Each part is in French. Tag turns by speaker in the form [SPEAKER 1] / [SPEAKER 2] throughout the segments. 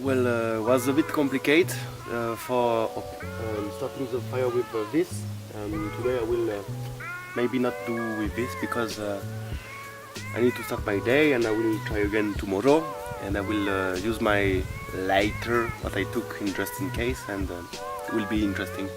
[SPEAKER 1] Well, was a bit complicated for starting the fire with this. Today I will maybe not do with this because I need to start my day, and I will try again tomorrow. And I will use my lighter that I took in just in case, and it will be interesting.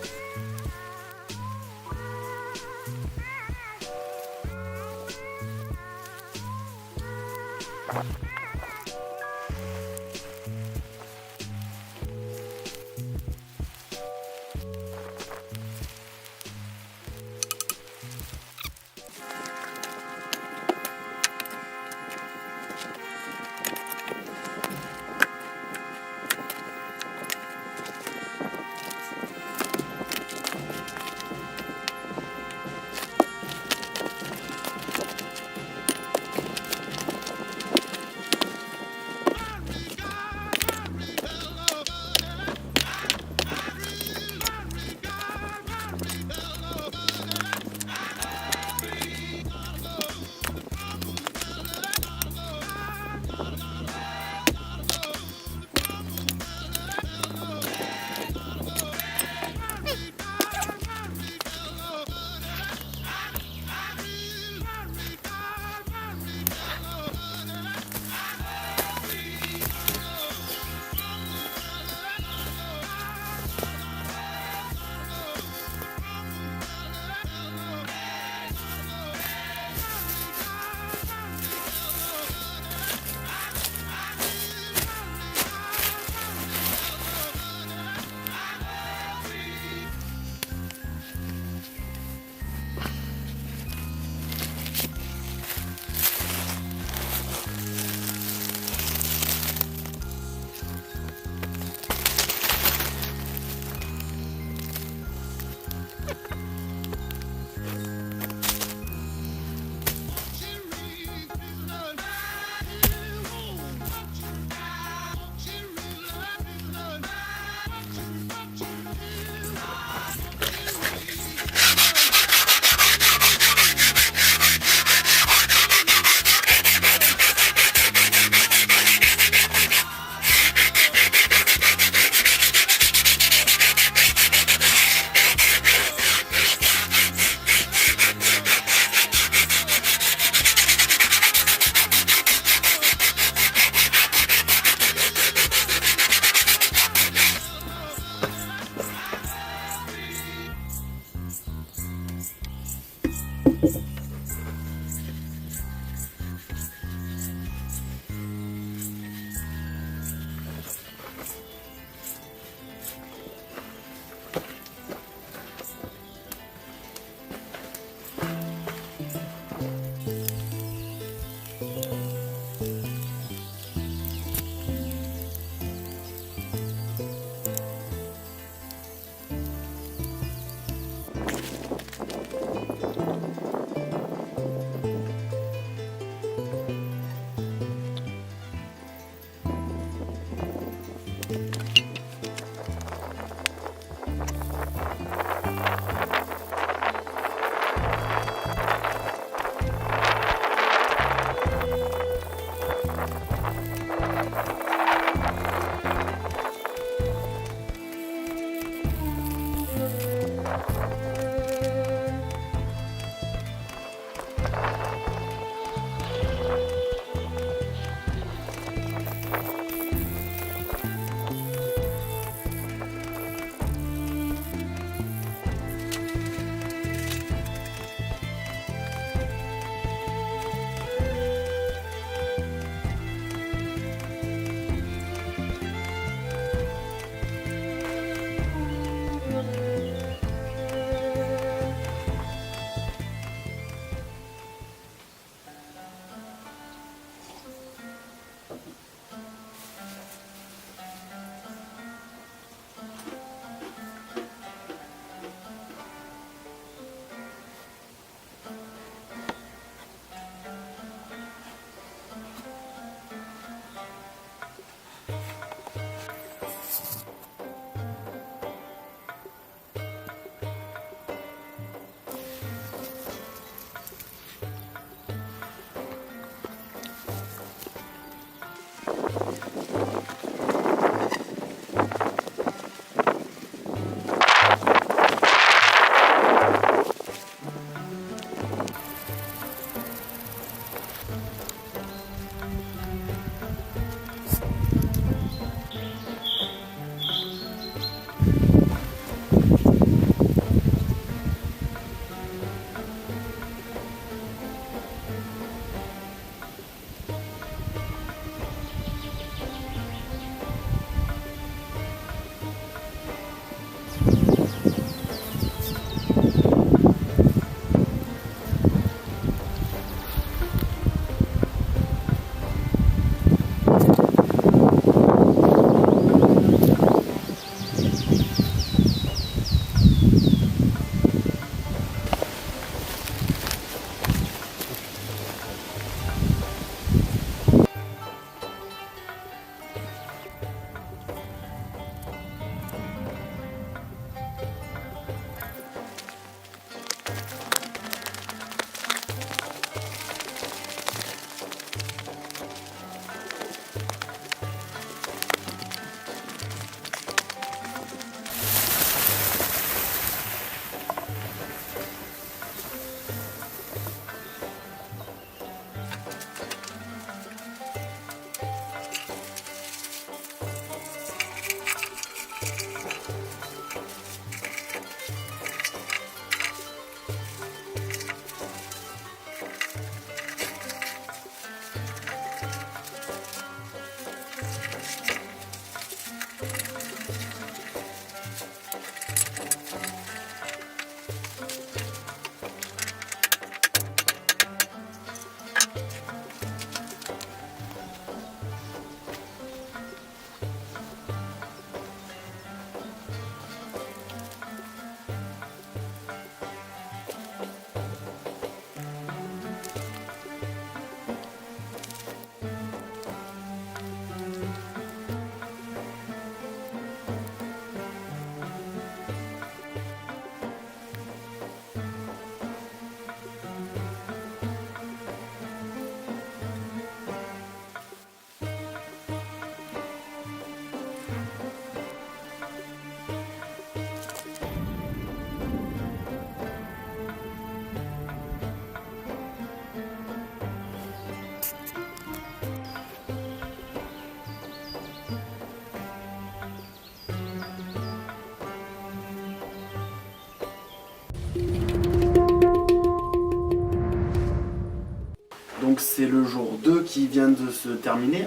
[SPEAKER 2] Donc c'est le jour 2 qui vient de se terminer.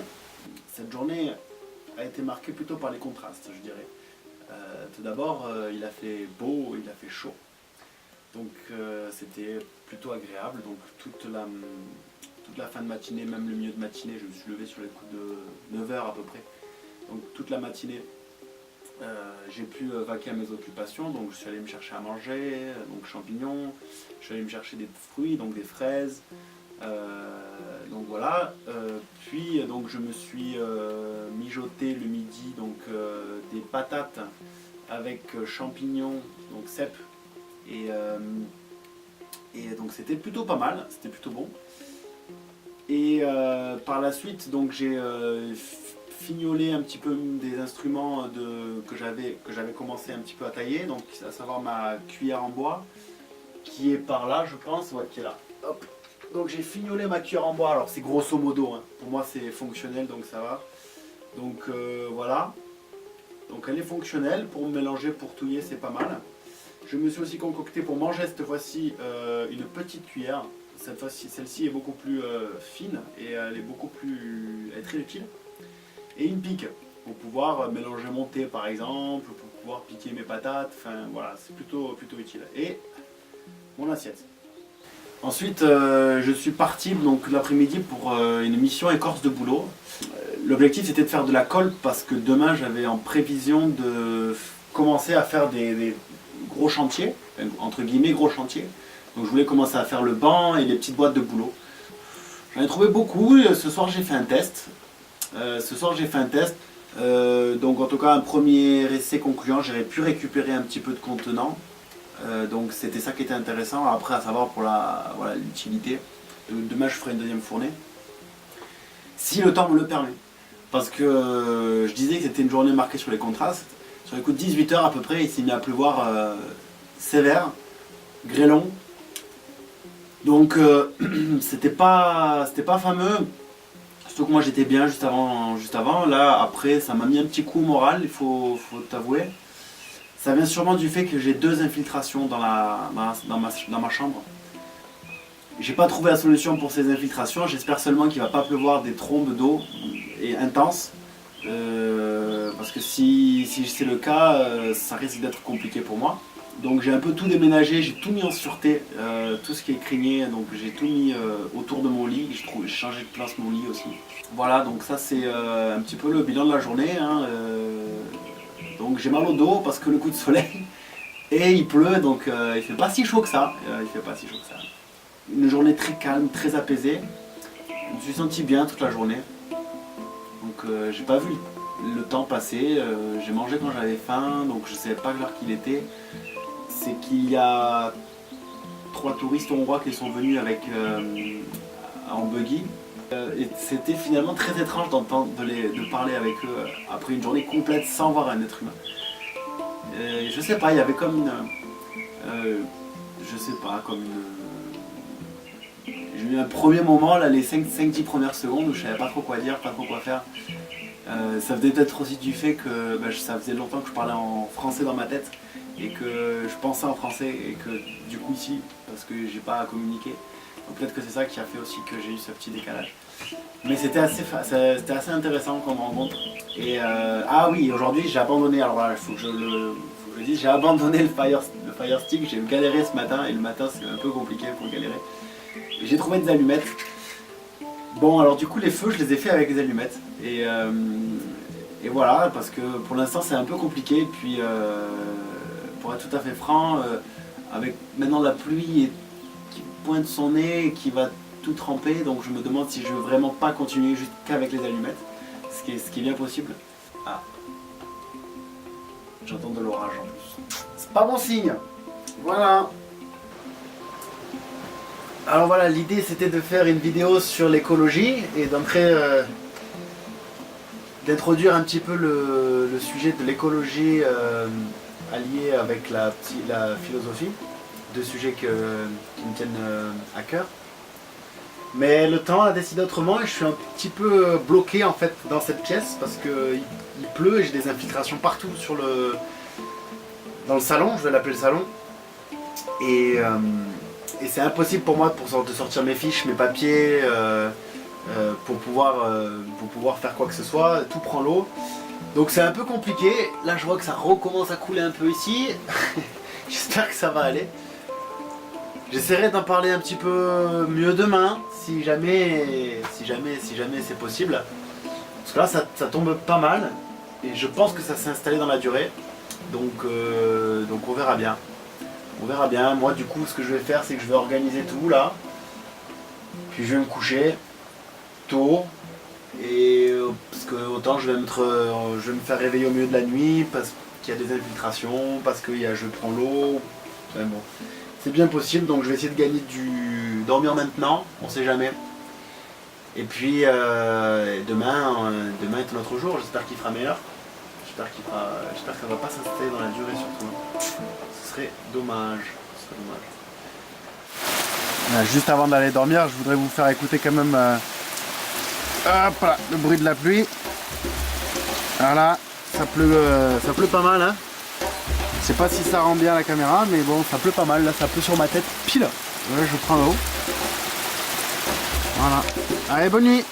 [SPEAKER 2] Cette journée a été marquée plutôt par les contrastes, je dirais. Tout d'abord, il a fait beau, il a fait chaud. Donc c'était plutôt agréable. Donc toute la fin de matinée, même le milieu de matinée, je me suis levé sur les coups de 9 h à peu près. Donc toute la matinée, j'ai pu vaquer à mes occupations. Donc je suis allé me chercher à manger, donc champignons. Je suis allé me chercher des fruits, donc des fraises. Donc voilà, puis donc je me suis mijoté le midi donc des patates avec champignons, donc cèpes, et donc c'était plutôt pas mal, c'était plutôt bon. Et par la suite donc j'ai fignolé un petit peu des instruments que j'avais commencé un petit peu à tailler, donc à savoir ma cuillère en bois qui est par là je pense, ouais, qui est là. Hop. Donc j'ai fignolé ma cuillère en bois, alors c'est grosso modo, hein. Pour moi c'est fonctionnel donc ça va. Donc voilà, donc elle est fonctionnelle, pour mélanger, pour touiller c'est pas mal. Je me suis aussi concocté pour manger cette fois-ci une petite cuillère. Cette fois-ci, celle-ci est beaucoup plus fine et elle est très utile. Et une pique pour pouvoir mélanger mon thé par exemple, pour pouvoir piquer mes patates, enfin voilà, c'est plutôt utile. Et mon assiette. Ensuite, je suis parti donc l'après-midi pour une mission écorce de boulot. L'objectif c'était de faire de la colle parce que demain j'avais en prévision de commencer à faire des gros chantiers, entre guillemets gros chantiers. Donc je voulais commencer à faire le banc et les petites boîtes de boulot. J'en ai trouvé beaucoup. Ce soir j'ai fait un test. Donc en tout cas un premier essai concluant, j'aurais pu récupérer un petit peu de contenant. Donc c'était ça qui était intéressant. Après à savoir pour l'utilité. Demain je ferai une deuxième fournée. Si le temps me le permet. Parce que je disais que c'était une journée marquée sur les contrastes. Sur les coups de 18 h à peu près, il s'est mis à pleuvoir sévère, grêlon. Donc c'était pas fameux. Surtout que moi j'étais bien juste avant. Là après ça m'a mis un petit coup au moral, il faut t'avouer. Ça vient sûrement du fait que j'ai 2 infiltrations dans ma chambre. J'ai pas trouvé la solution pour ces infiltrations, j'espère seulement qu'il va pas pleuvoir des trombes d'eau intenses. Parce que si c'est le cas, ça risque d'être compliqué pour moi. Donc j'ai un peu tout déménagé, j'ai tout mis en sûreté, tout ce qui est craigné, donc j'ai tout mis autour de mon lit, j'ai changé de place mon lit aussi. Voilà, donc ça c'est un petit peu le bilan de la journée. Hein, donc j'ai mal au dos parce que le coup de soleil, et il pleut, donc il fait pas si chaud que ça. Une journée très calme, très apaisée. Je me suis senti bien toute la journée. Donc j'ai pas vu le temps passer, j'ai mangé quand j'avais faim, donc je savais pas l'heure qu'il était. C'est qu'il y a 3 touristes hongrois qui sont venus en buggy. Et c'était finalement très étrange de parler avec eux après une journée complète sans voir un être humain. Je sais pas, il y avait comme j'ai eu un premier moment, là, les 5-10 premières secondes où je savais pas trop quoi dire, pas trop quoi faire. Ça venait peut-être aussi du fait que ça faisait longtemps que je parlais en français dans ma tête et que je pensais en français et que du coup ici, parce que j'ai pas à communiquer, Donc peut-être que c'est ça qui a fait aussi que j'ai eu ce petit décalage. Mais c'était assez intéressant comme rencontre. Et ah oui, aujourd'hui j'ai abandonné, alors voilà, il faut que je le dise, j'ai abandonné le Fire Stick, j'ai galéré ce matin, et le matin c'est un peu compliqué pour galérer. Et j'ai trouvé des allumettes. Bon, alors du coup les feux je les ai fait avec des allumettes. Et voilà, parce que pour l'instant c'est un peu compliqué. Et puis pour être tout à fait franc, avec maintenant la pluie qui pointe son nez et qui va tout tremper, donc je me demande si je veux vraiment pas continuer juste qu'avec les allumettes, ce qui est bien possible. Ah, j'entends de l'orage en plus. C'est pas bon signe. Voilà. Alors voilà, l'idée c'était de faire une vidéo sur l'écologie et d'introduire un petit peu le sujet de l'écologie allié avec la philosophie, deux sujets qui me tiennent à cœur. Mais le temps a décidé autrement et je suis un petit peu bloqué en fait dans cette pièce parce qu'il pleut et j'ai des infiltrations partout dans le salon, je vais l'appeler le salon. Et c'est impossible pour moi de sortir mes fiches, mes papiers, pour pouvoir faire quoi que ce soit, tout prend l'eau. Donc c'est un peu compliqué, là je vois que ça recommence à couler un peu ici, j'espère que ça va aller. J'essaierai d'en parler un petit peu mieux demain, si jamais c'est possible. Parce que là ça tombe pas mal, et je pense que ça s'est installé dans la durée, donc on verra bien. On verra bien. Moi du coup ce que je vais faire c'est que je vais organiser tout là, puis je vais me coucher tôt, et parce que autant je vais me faire réveiller au milieu de la nuit parce qu'il y a des infiltrations, parce que je prends l'eau, enfin, bon. C'est bien possible, donc je vais essayer de gagner dormir maintenant, on sait jamais. Et puis demain est un autre jour, j'espère qu'il fera meilleur. J'espère que ça va pas s'installer dans la durée surtout. Ce serait dommage. Voilà, juste avant d'aller dormir, je voudrais vous faire écouter quand même hop là, le bruit de la pluie. Voilà, ça pleut pas mal, hein. Je sais pas si ça rend bien à la caméra, mais bon, ça pleut pas mal, là ça pleut sur ma tête, pile. Là je prends l'eau. Voilà. Allez, bonne nuit.